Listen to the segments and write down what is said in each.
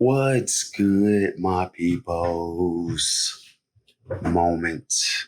What's good, my peoples? Moments,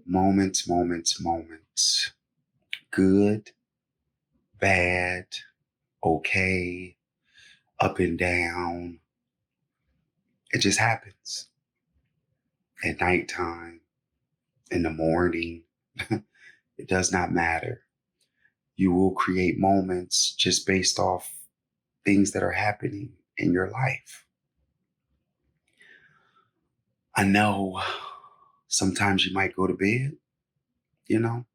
moments. Good, bad, okay, up and down. It just happens at nighttime, in the morning. It does not matter. You will create moments just based off things that are happening in your life. I know sometimes you might go to bed, you know,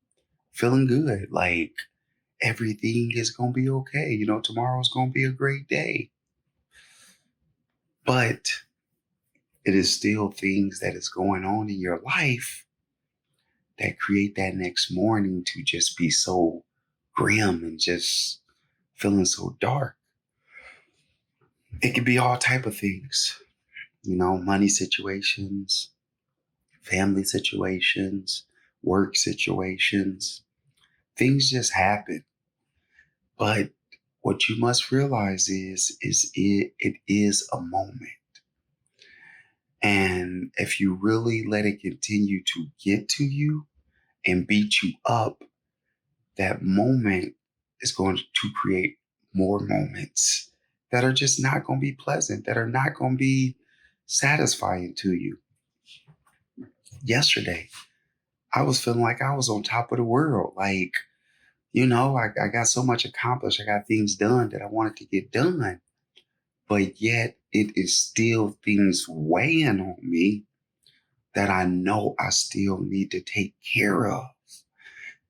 feeling good, like everything is going to be okay. Tomorrow's going to be a great day. But it is still things that is going on in your life that create that next morning to just be so grim and just feeling so dark. It could be all type of things, money situations, family situations, work situations. Things just happen. But what you must realize is it is a moment. And if you really let it continue to get to you and beat you up, that moment is going to create more moments that are just not going to be pleasant, that are not going to be satisfying to you. Yesterday, I was feeling like I was on top of the world. Like, I got so much accomplished. I got things done that I wanted to get done. But yet it is still things weighing on me that I know I still need to take care of.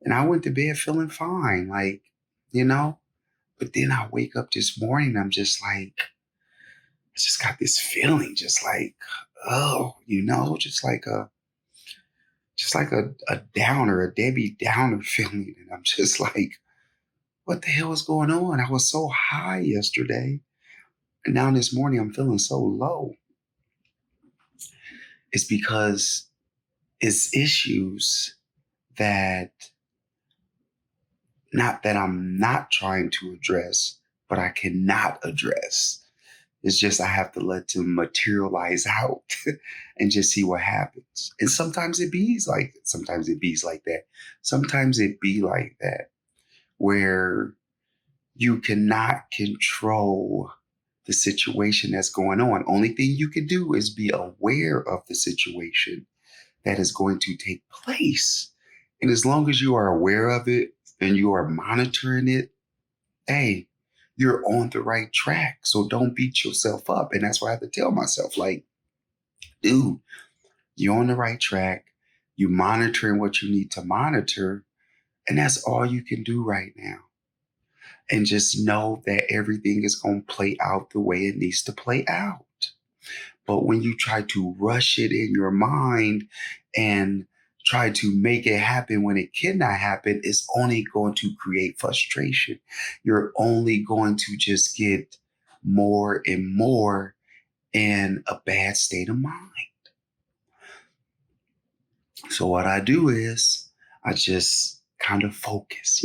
And I went to bed feeling fine, you know, but then I wake up this morning, I'm just like, I just got this feeling just like, oh, just like a downer, a Debbie Downer feeling. And I'm just like, what the hell is going on? I was so high yesterday. And now this morning I'm feeling so low. It's because it's issues that not that I'm not trying to address, but I cannot address. It's just I have to let them materialize out and just see what happens. And sometimes it bees like sometimes it bees like that. Sometimes it be like that where you cannot control the situation that's going on. Only thing you can do is be aware of the situation that is going to take place. And as long as you are aware of it and you are monitoring it, hey, you're on the right track. So don't beat yourself up. And that's why I have to tell myself, like, dude, you're on the right track. You monitoring what you need to monitor. And that's all you can do right now. And just know that everything is going to play out the way it needs to play out. But when you try to rush it in your mind and try to make it happen when it cannot happen, it's only going to create frustration. You're only going to just get more and more in a bad state of mind. So what I do is I just kind of focus.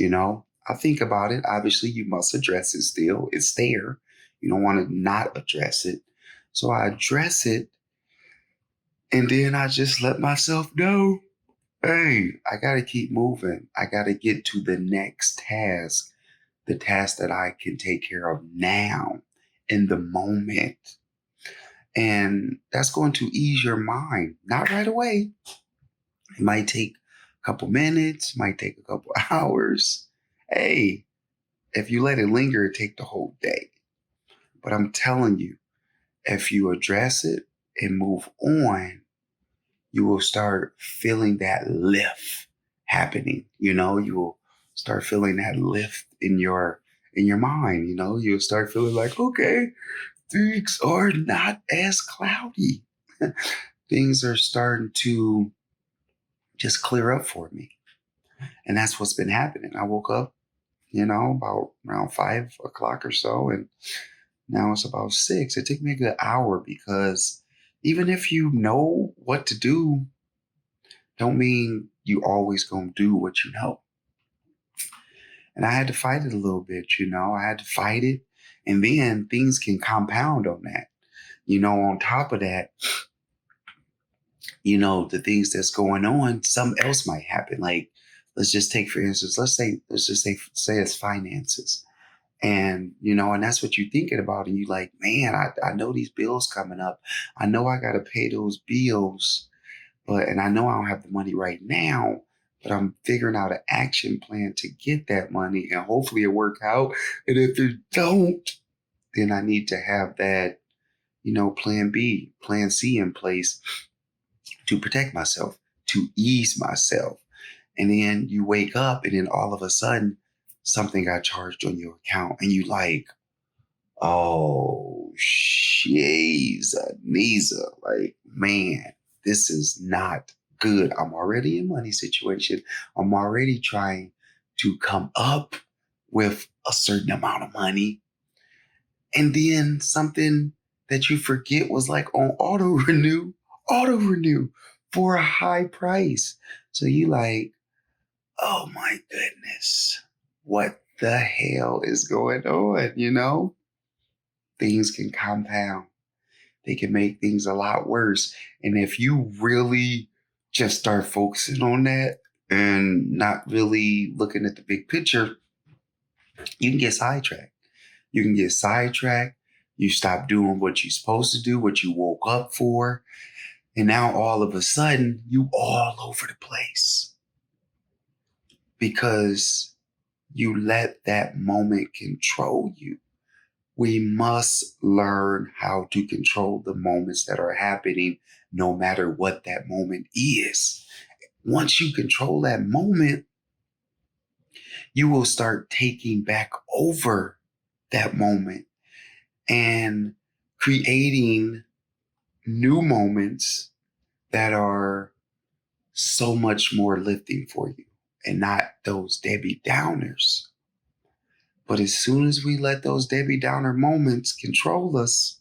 I think about it. Obviously, you must address it still. It's there. You don't want to not address it. So I address it and then I just let myself know, hey, I got to keep moving. I got to get to the next task, the task that I can take care of now in the moment. And that's going to ease your mind. Not right away. It might take a couple minutes, might take a couple hours. Hey, if you let it linger, it take the whole day. But I'm telling you, if you address it and move on, you will start feeling that lift happening. You will start feeling that lift in your mind. You'll start feeling like, okay, things are not as cloudy. Things are starting to just clear up for me. And that's what's been happening. I woke up, about around 5 o'clock or so, and now it's about 6. It took me a good hour because even if you know what to do, don't mean you always gonna do what you know. And I had to fight it a little bit. I had to fight it And then things can compound on that. On top of that, the things that's going on, something else might happen. Like, let's just take, for instance, let's just say it's finances. And that's what you're thinking about. And you're like, man, I know these bills coming up. I know I got to pay those bills, and I know I don't have the money right now, but I'm figuring out an action plan to get that money, and hopefully it work out. And if it don't, then I need to have that, plan B, plan C in place to protect myself, to ease myself. And then you wake up and then all of a sudden something got charged on your account and you like, oh, Nisa, like, man, this is not good. I'm already in money situation. I'm already trying to come up with a certain amount of money. And then something that you forget was like on auto renew for a high price. So you like, oh my goodness, what the hell is going on? Things can compound. They can make things a lot worse. And if you really just start focusing on that and not really looking at the big picture, you can get sidetracked. You stop doing what you're supposed to do, what you woke up for. And now all of a sudden, you all over the place because you let that moment control you. We must learn how to control the moments that are happening, no matter what that moment is. Once you control that moment, you will start taking back over that moment and creating new moments that are so much more lifting for you and not those Debbie Downers. But as soon as we let those Debbie Downer moments control us,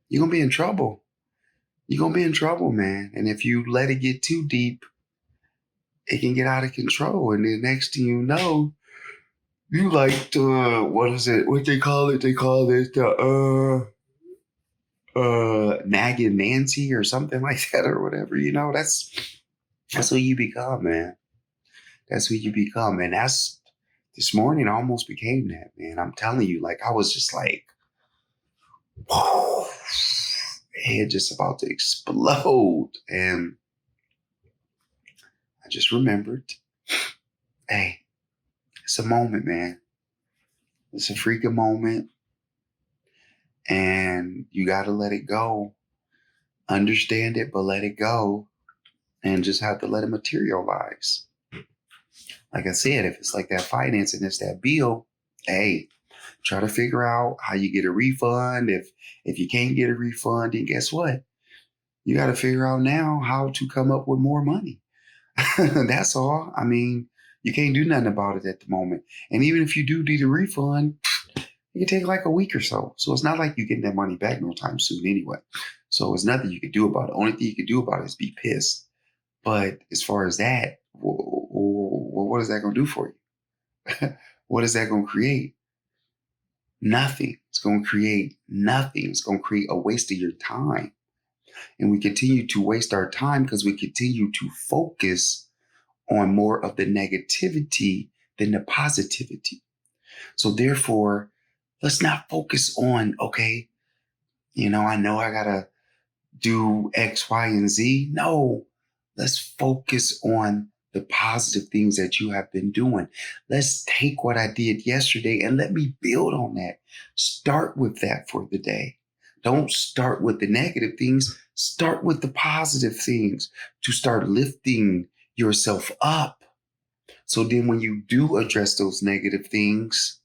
you're going to be in trouble. You're going to be in trouble, man. And if you let it get too deep, it can get out of control. And the next thing you know, you like the, what is it? What they call it? They call it the, nagging Nancy or something like that or whatever. That's who you become, man. That's who you become. And this morning I almost became that, man. I'm telling you, like, I was just like, whoa, head just about to explode. And I just remembered, hey, it's a moment, man. It's a freaking moment. And you got to let it go. Understand it, but let it go. And just have to let it materialize. Like I said, if it's like that financing, it's that bill, hey, try to figure out how you get a refund. If you can't get a refund, then guess what? You got to figure out now how to come up with more money. That's all. I mean, you can't do nothing about it at the moment. And even if you do need a refund, it can take like a week or so. So it's not like you're getting that money back no time soon anyway. So it's nothing you can do about it. Only thing you can do about it is be pissed. But as far as that, what is that going to do for you? What is that going to create? Nothing. It's going to create nothing. It's going to create a waste of your time. And we continue to waste our time because we continue to focus on more of the negativity than the positivity. So therefore, let's not focus on, okay, I know I got to do X, Y, and Z. No, let's focus on the positive things that you have been doing. Let's take what I did yesterday and let me build on that. Start with that for the day. Don't start with the negative things. Start with the positive things to start lifting yourself up. So then when you do address those negative things,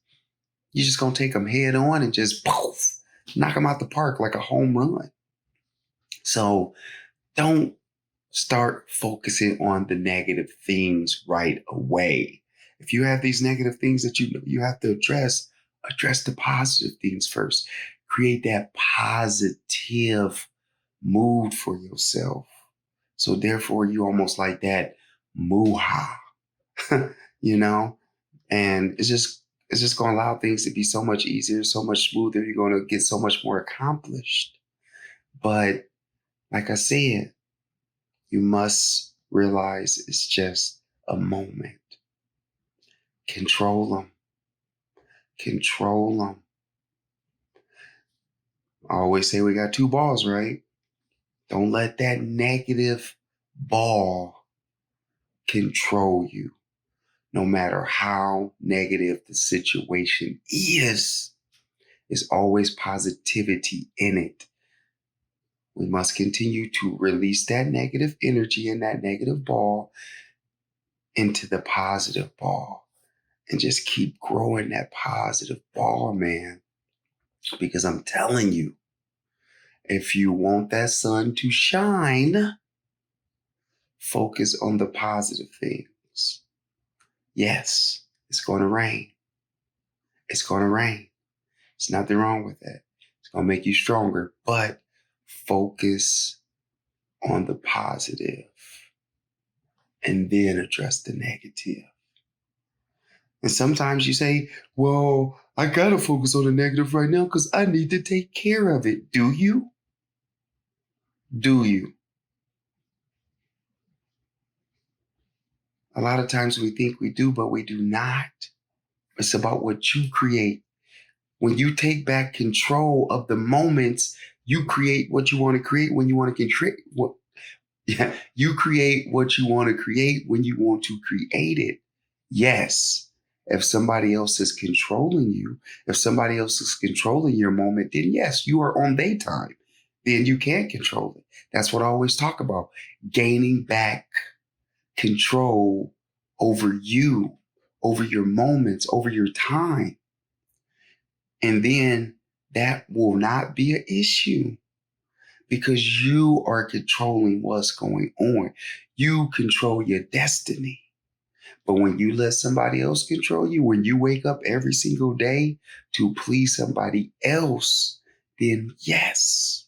you're just going to take them head on and just poof, knock them out the park like a home run. So don't start focusing on the negative things right away. If you have these negative things that you have to address the positive things first. Create that positive mood for yourself. So therefore, you almost like that muha, and it's just It's just going to allow things to be so much easier, so much smoother. You're going to get so much more accomplished. But like I said, you must realize it's just a moment. Control them. Control them. I always say we got two balls, right? Don't let that negative ball control you, no matter how negative the situation is. There's always positivity in it. We must continue to release that negative energy and that negative ball into the positive ball and just keep growing that positive ball, man. Because I'm telling you, if you want that sun to shine, focus on the positive things. Yes, it's going to rain. It's going to rain. There's nothing wrong with that. It's going to make you stronger, but focus on the positive and then address the negative. And sometimes you say, well, I got to focus on the negative right now because I need to take care of it. Do you? Do you? A lot of times we think we do, but we do not. It's about what you create. When you take back control of the moments, you create what you want to create when you want to create. Yeah, you create what you want to create when you want to create it. Yes. If somebody else is controlling you, if somebody else is controlling your moment, then yes, you are on their time. Then you can't control it. That's what I always talk about. Gaining back control over you, over your moments, over your time. And then that will not be an issue because you are controlling what's going on. You control your destiny. But when you let somebody else control you, when you wake up every single day to please somebody else, then yes,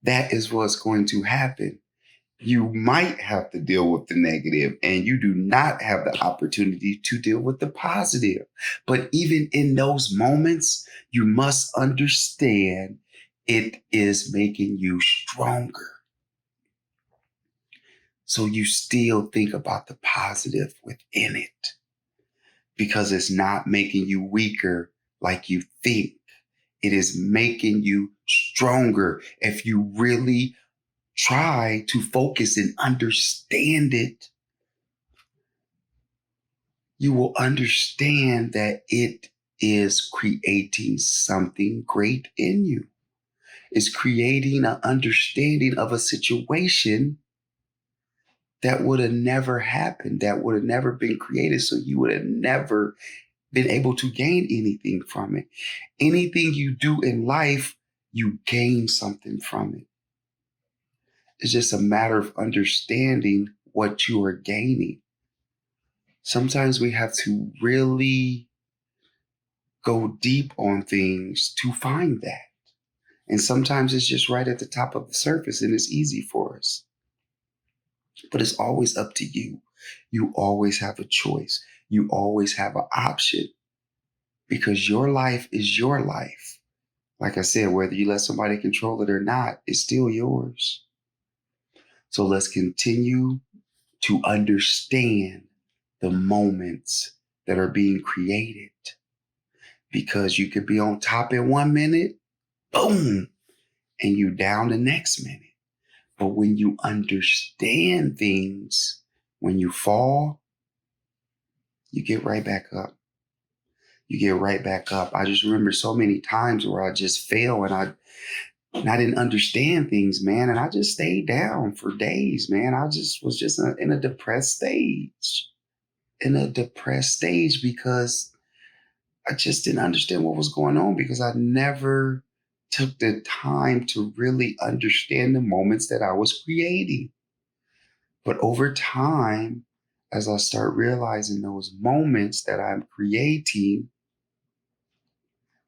that is what's going to happen. You might have to deal with the negative and you do not have the opportunity to deal with the positive. But even in those moments, you must understand it is making you stronger. So you still think about the positive within it because it's not making you weaker like you think. It is making you stronger if you really try to focus and understand it. You will understand that it is creating something great in you. It's creating an understanding of a situation that would have never happened, that would have never been created. So you would have never been able to gain anything from it. Anything you do in life, you gain something from it. It's just a matter of understanding what you are gaining. Sometimes we have to really go deep on things to find that. And sometimes it's just right at the top of the surface and it's easy for us. But it's always up to you. You always have a choice. You always have an option because your life is your life. Like I said, whether you let somebody control it or not, it's still yours. So let's continue to understand the moments that are being created because you could be on top in 1 minute, boom, and you down the next minute. But when you understand things, when you fall, you get right back up. You get right back up. I just remember so many times where I just fell and I didn't understand things, man. And I just stayed down for days, man. I just was just in a depressed stage. In a depressed stage because I just didn't understand what was going on because I never took the time to really understand the moments that I was creating. But over time, as I start realizing those moments that I'm creating,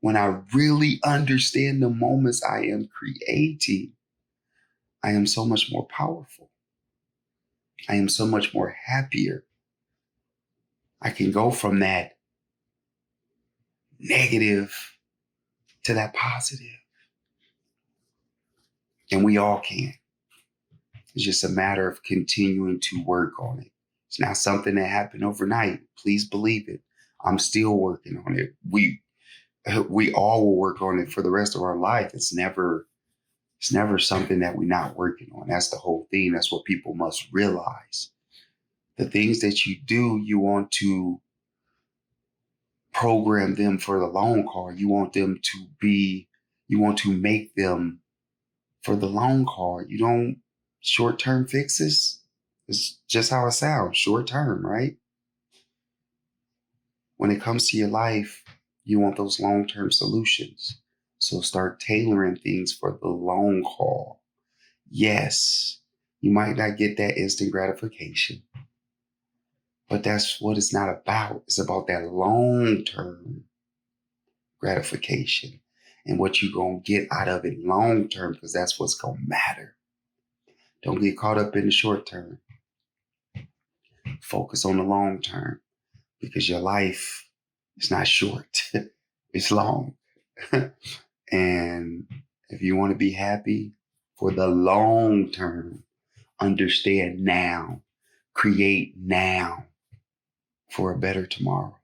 when I really understand the moments I am creating, I am so much more powerful. I am so much more happier. I can go from that negative to that positive. And we all can. It's just a matter of continuing to work on it. It's not something that happened overnight. Please believe it. I'm still working on it. We all will work on it for the rest of our life. It's never something that we're not working on. That's the whole thing. That's what people must realize. The things that you do, you want to program them for the long haul. You want to make them for the long haul. You don't short-term fixes. It's just how it sounds, short term, right? When it comes to your life, you want those long-term solutions. So start tailoring things for the long haul. Yes, you might not get that instant gratification, but that's what it's not about. It's about that long-term gratification and what you're going to get out of it long term, because that's what's going to matter. Don't get caught up in the short term. Focus on the long term, because your life is not short, it's long. And if you want to be happy for the long term, understand now, create now for a better tomorrow.